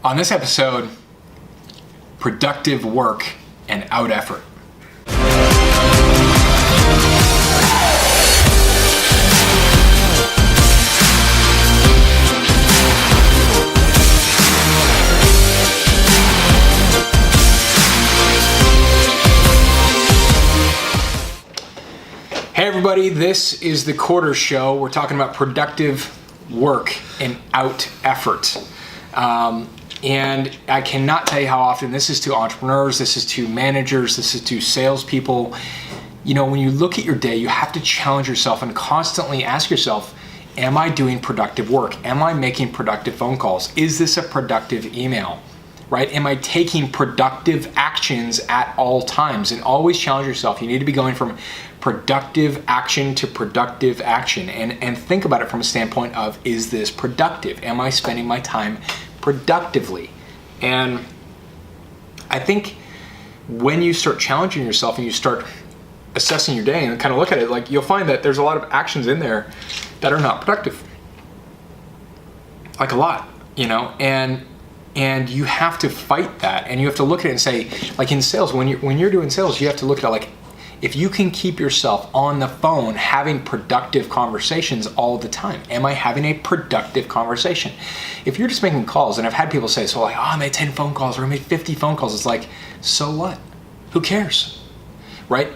On this episode, productive work and out effort. Hey everybody, this is the Quarter Show. We're talking about productive work and out effort. And I cannot tell you how often this is to entrepreneurs, this is to managers, this is to salespeople. You know, when you look at your day, you have to challenge yourself and constantly ask yourself, am I doing productive work? Am I making productive phone calls? Is this a productive email? Right? Am I taking productive actions at all times? And always challenge yourself. You need to be going from productive action to productive action. And think about it from a standpoint of, is this productive? Am I spending my time productively? And I think when you start challenging yourself and you start assessing your day and kind of look at it, like, you'll find that there's a lot of actions in there that are not productive. Like a lot, you know, and you have to fight that, and you have to look at it and say, like in sales, when you're doing sales, you have to look at it like, if you can keep yourself on the phone having productive conversations all the time. Am I having a productive conversation? If you're just making calls, and I've had people say, so like, oh, I made 10 phone calls or I made 50 phone calls. It's like, so what? Who cares, right?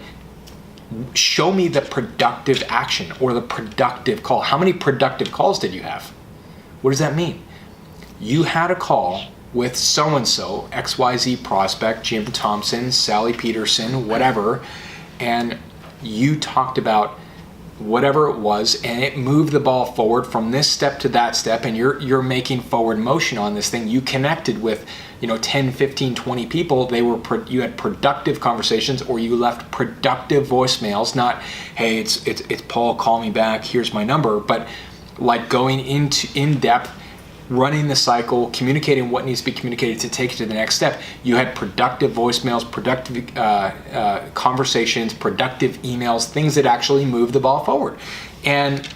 Show me the productive action or the productive call. How many productive calls did you have? What does that mean? You had a call with so-and-so, XYZ prospect, Jim Thompson, Sally Peterson, whatever, and you talked about whatever it was, and it moved the ball forward from this step to that step, and you're making forward motion on this thing. You connected with, 10, 15, 20 people. You had productive conversations, or you left productive voicemails, not, hey, it's Paul, call me back, here's my number, but like going into in-depth, running the cycle, communicating what needs to be communicated to take it to the next step. You had productive voicemails, productive conversations, productive emails, things that actually move the ball forward. And,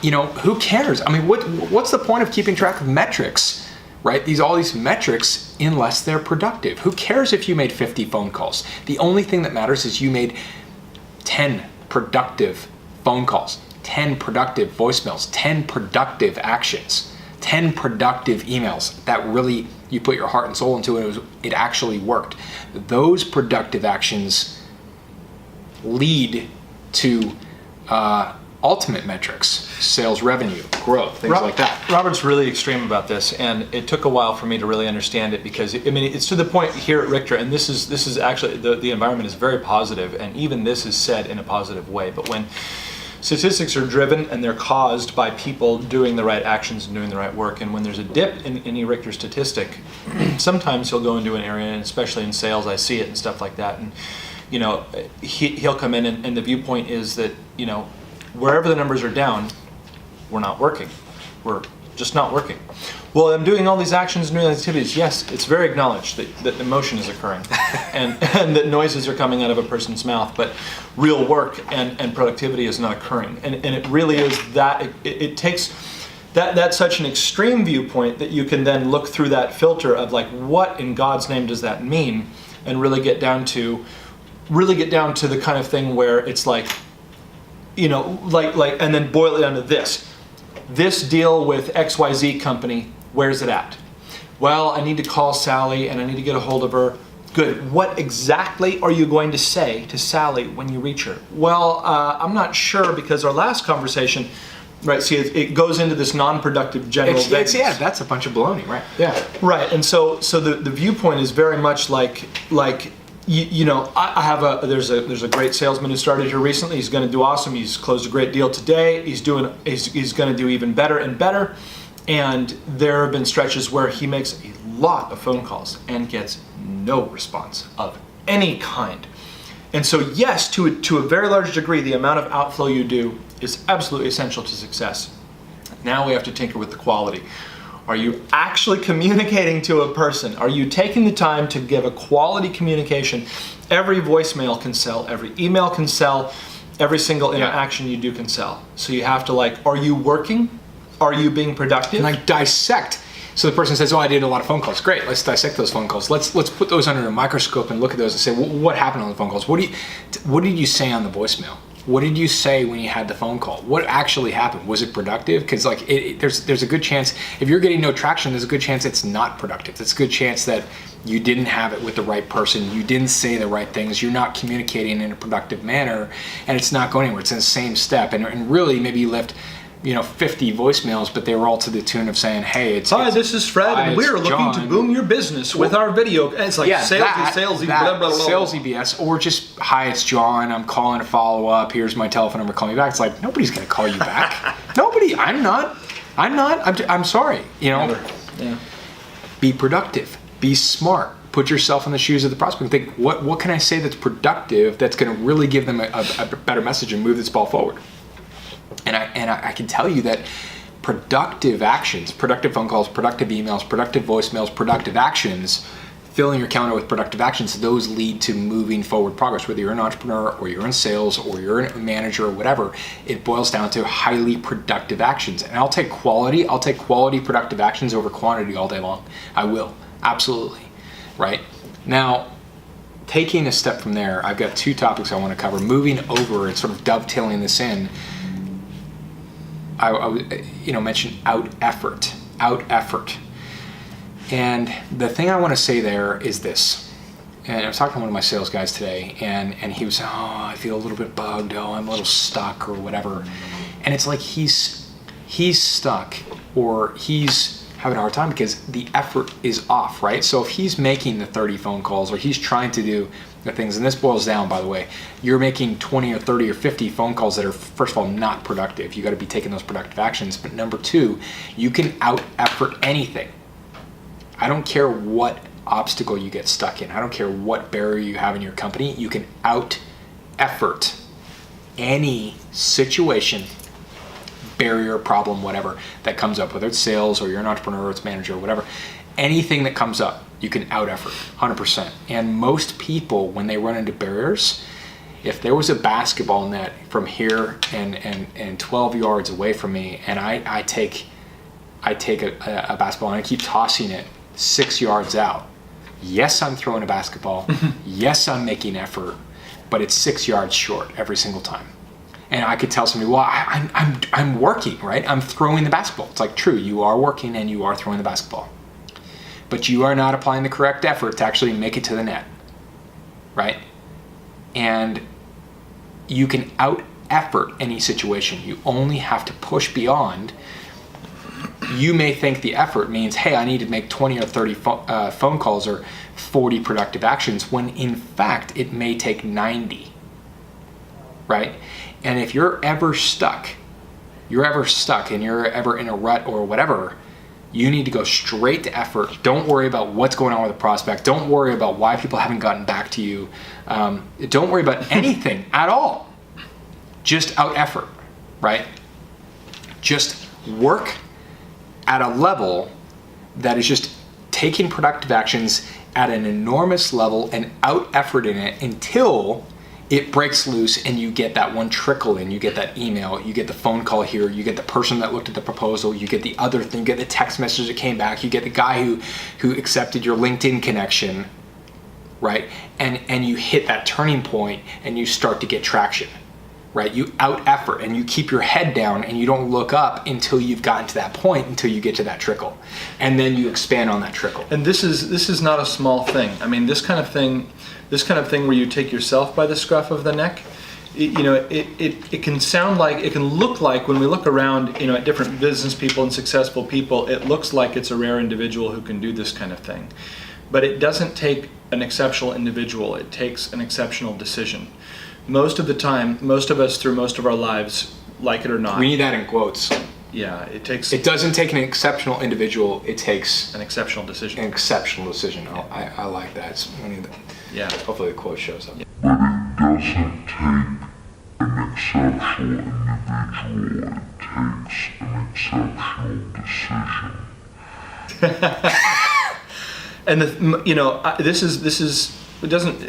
who cares? I mean, what's the point of keeping track of metrics, right? All these metrics, unless they're productive. Who cares if you made 50 phone calls? The only thing that matters is you made 10 productive phone calls, 10 productive voicemails, 10 productive actions, 10 productive emails that really you put your heart and soul into, and it actually worked. Those productive actions lead to ultimate metrics, sales revenue, growth, things like that. Robert's really extreme about this, and it took a while for me to really understand it, because it's to the point here at Richter, and this is actually the environment is very positive, and even this is said in a positive way. But when statistics are driven and they're caused by people doing the right actions and doing the right work, and when there's a dip in any Richter statistic, sometimes he'll go into an area, and especially in sales, I see it and stuff like that, and he'll come in, and the viewpoint is that wherever the numbers are down, we're not working. We're just not working. Well, I'm doing all these actions and doing activities. Yes, it's very acknowledged that emotion is occurring and that noises are coming out of a person's mouth, but real work and productivity is not occurring. And it really is that, it takes that's such an extreme viewpoint that you can then look through that filter of like, what in God's name does that mean? And really get down to the kind of thing where it's like, and then boil it down to this. This deal with XYZ company, where's it at? Well, I need to call Sally and I need to get a hold of her. Good. What exactly are you going to say to Sally when you reach her? Well, I'm not sure, because our last conversation, right, see, it goes into this non-productive general vagueness. Yeah, that's a bunch of baloney, right? Yeah. Right, and so the viewpoint is very much like I have there's a great salesman who started here recently. He's going to do awesome. He's closed a great deal today. He's going to do even better and better. And there have been stretches where he makes a lot of phone calls and gets no response of any kind. And so yes, to a very large degree, the amount of outflow you do is absolutely essential to success. Now we have to tinker with the quality. Are you actually communicating to a person? Are you taking the time to give a quality communication? Every voicemail can sell, every email can sell, every single interaction you do can sell. So you have to are you working? Are you being productive? And dissect So the person says, "Oh, I did a lot of phone calls." Great. Let's dissect those phone calls. Let's put those under a microscope and look at those and say, well, what happened on the phone calls? What did you say on the voicemail? What did you say when you had the phone call? What actually happened? Was it productive? Because like there's a good chance if you're getting no traction, there's a good chance it's not productive. There's a good chance that you didn't have it with the right person. You didn't say the right things. You're not communicating in a productive manner, and it's not going anywhere. It's in the same step. And really, maybe you left 50 voicemails, but they were all to the tune of saying, "Hey, Hi, this is Fred, and we're looking to boom your business with our video." And it's like salesy, blah, blah, blah. Salesy BS, or just, "Hi, it's John. I'm calling to follow up. Here's my telephone number. Call me back." It's like, nobody's going to call you back. Nobody. I'm not. I'm sorry. Yeah. Be productive. Be smart. Put yourself in the shoes of the prospect and think, what can I say that's productive that's going to really give them a better message and move this ball forward? And I can tell you that productive actions, productive phone calls, productive emails, productive voicemails, productive actions, filling your calendar with productive actions, those lead to moving forward progress. Whether you're an entrepreneur or you're in sales or you're a manager or whatever, it boils down to highly productive actions. And I'll take quality productive actions over quantity all day long. I will, absolutely, right? Now, taking a step from there, I've got 2 topics I want to cover. Moving over and sort of dovetailing this in, I mentioned out effort. And the thing I want to say there is this. And I was talking to one of my sales guys today, and he was saying, "Oh, I feel a little bit bugged. Oh, I'm a little stuck or whatever." And it's like he's stuck or he's having a hard time because the effort is off, right? So if he's making the 30 phone calls or he's trying to do the things, and this boils down, by the way, you're making 20 or 30 or 50 phone calls that are, first of all, not productive. You got to be taking those productive actions. But number 2, you can out effort anything. I don't care what obstacle you get stuck in. I don't care what barrier you have in your company. You can out effort any situation, barrier, problem, whatever that comes up, whether it's sales or you're an entrepreneur or it's manager or whatever. Anything that comes up, you can out effort 100%. And most people, when they run into barriers, if there was a basketball net from here and 12 yards away from me, and I take a basketball and I keep tossing it 6 yards out, yes, I'm throwing a basketball. Yes, I'm making effort, but it's 6 yards short every single time. And I could tell somebody, well, I'm working, right? I'm throwing the basketball. It's like, true, you are working and you are throwing the basketball. But you are not applying the correct effort to actually make it to the net, right? And you can out effort any situation. You only have to push beyond. You may think the effort means, hey, I need to make 20 or 30 phone calls or 40 productive actions, when in fact it may take 90, right? And if you're ever stuck and you're ever in a rut or whatever, you need to go straight to effort. Don't worry about what's going on with the prospect. Don't worry about why people haven't gotten back to you. Don't worry about anything at all. Just out effort, right? Just work at a level that is just taking productive actions at an enormous level and out effort in it until it breaks loose and you get that one trickle in. You get that email, you get the phone call here, you get the person that looked at the proposal, you get the other thing, you get the text message that came back, you get the guy who accepted your LinkedIn connection, right? And you hit that turning point and you start to get traction, right? You out effort and you keep your head down and you don't look up until you've gotten to that point, until you get to that trickle. And then you expand on that trickle. And this is not a small thing. I mean, this kind of thing where you take yourself by the scruff of the neck, it can sound like, it can look like, when we look around, at different business people and successful people, it looks like it's a rare individual who can do this kind of thing. But it doesn't take an exceptional individual, it takes an exceptional decision. Most of the time, most of us through most of our lives, like it or not. We need that in quotes. Yeah, it doesn't take an exceptional individual, it takes an exceptional decision. An exceptional decision. Yeah. I like that. Yeah. Hopefully the quote shows up. But it doesn't take an exceptional individual, it takes an exceptional decision. And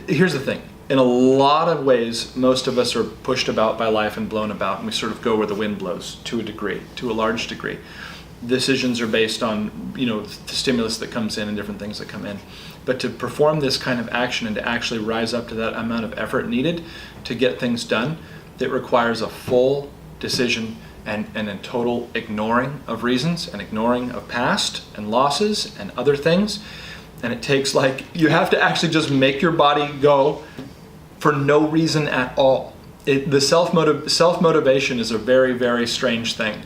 here's the thing. In a lot of ways, most of us are pushed about by life and blown about, and we sort of go where the wind blows to a large degree. decisions are based on, the stimulus that comes in and different things that come in. But to perform this kind of action and to actually rise up to that amount of effort needed to get things done, it requires a full decision and a total ignoring of reasons and ignoring of past and losses and other things. And it takes you have to actually just make your body go for no reason at all. The self-motivation is a very, very strange thing.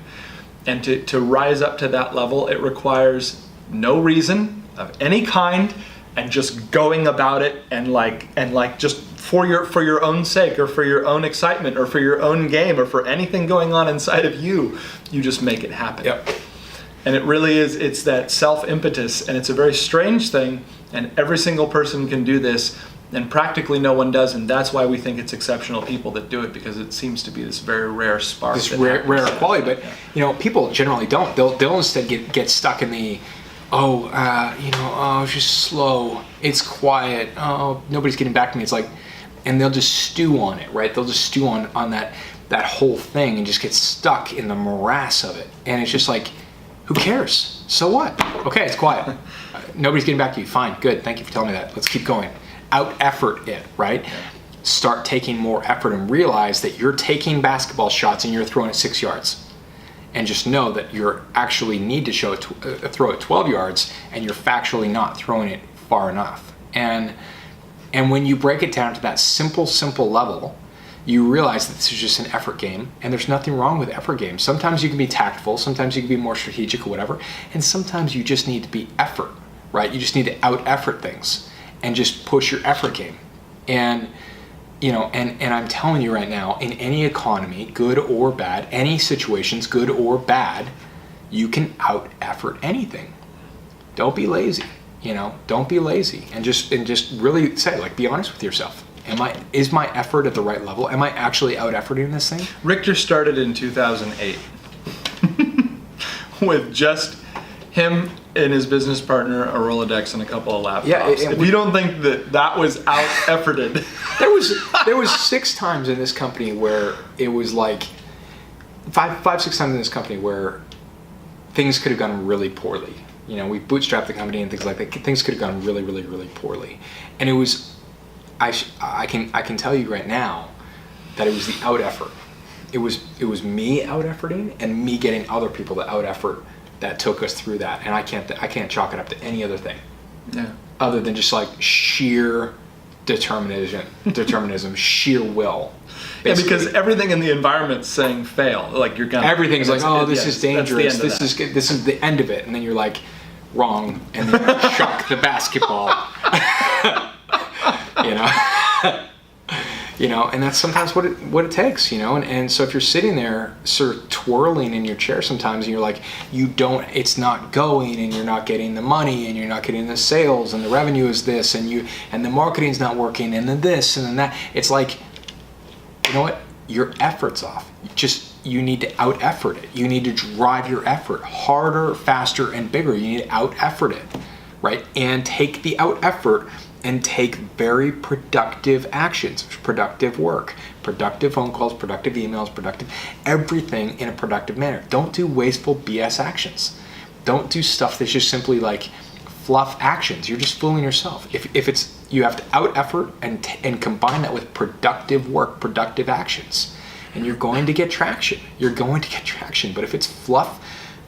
And to rise up to that level, it requires no reason of any kind and just going about it and just for your own sake or for your own excitement or for your own game or for anything going on inside of you, you just make it happen. Yep. And it really is, it's that self-impetus, and it's a very strange thing, and every single person can do this, and practically no one does, and that's why we think it's exceptional people that do it, because it seems to be this very rare spark. This that rare happens. quality, but people generally don't. They'll instead get stuck in the, it's just slow, it's quiet, nobody's getting back to me. It's like, and they'll just stew on it, right? They'll just stew on that whole thing and just get stuck in the morass of it. And it's just like, who cares? So what? Okay, it's quiet. Nobody's getting back to you. Fine, good. Thank you for telling me that. Let's keep going. Out effort it, right? Yeah. Start taking more effort and realize that you're taking basketball shots and you're throwing it 6 yards. And just know that you actually need to throw it 12 yards and you're factually not throwing it far enough. And when you break it down to that simple level, you realize that this is just an effort game, and there's nothing wrong with effort games. Sometimes you can be tactful, sometimes you can be more strategic or whatever, and sometimes you just need to be effort, right? You just need to out-effort things and just push your effort game. And I'm telling you right now, in any economy, good or bad, any situations, good or bad, you can out-effort anything. Don't be lazy, don't be lazy, and just really say, be honest with yourself. Is my effort at the right level? Am I actually out-efforting this thing? Richter started in 2008 with just him and his business partner, a Rolodex, and a couple of laptops. Yeah, if you don't think that was out-efforted. There was 6 times in this company where it was like, 6 times in this company where things could have gone really poorly. We bootstrapped the company and things like that. Things could have gone really, really, really poorly. And it was, I can tell you right now that it was the out effort. It was me out efforting and me getting other people to out effort that took us through that. And I can't chalk it up to any other thing. Yeah. Other than just sheer determinism, sheer will. Basically. Yeah, because everything in the environment's saying fail. You're gonna. Everything's this is dangerous. This is the end of it, and then you're like, wrong, and then you chuck the basketball. And that's sometimes what it takes, and so if you're sitting there sort of twirling in your chair sometimes and you're like, it's not going, and you're not getting the money, and you're not getting the sales, and the revenue is this, and the marketing's not working, and then this, and then that, it's like, you know what, your effort's off. You need to out effort it. You need to drive your effort harder, faster, and bigger. You need to out effort it, right? And take the out effort and take very productive actions, productive work, productive phone calls, productive emails, productive everything in a productive manner. Don't do wasteful BS actions. Don't do stuff that's just simply fluff actions. You're just fooling yourself. If it's, you have to out effort and combine that with productive work, productive actions, and you're going to get traction. You're going to get traction. But if it's fluff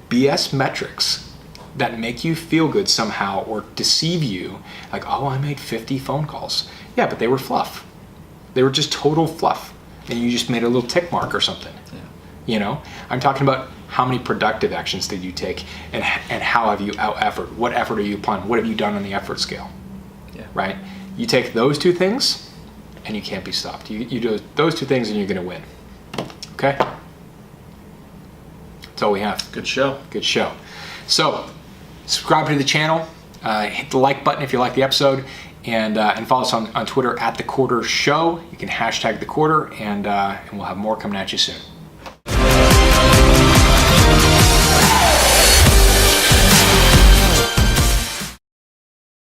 BS metrics that make you feel good somehow or deceive you, I made 50 phone calls. Yeah, but they were fluff. They were just total fluff. And you just made a little tick mark or something. Yeah. I'm talking about how many productive actions did you take and how have you out effort? What effort are you applying? What have you done on the effort scale? Yeah. Right? You take those 2 things and you can't be stopped. You do those 2 things and you're going to win. Okay? That's all we have. Good show. Good show. So, subscribe to the channel, hit the like button if you like the episode, and follow us on Twitter @TheQuarterShow. You can hashtag The Quarter, and we'll have more coming at you soon.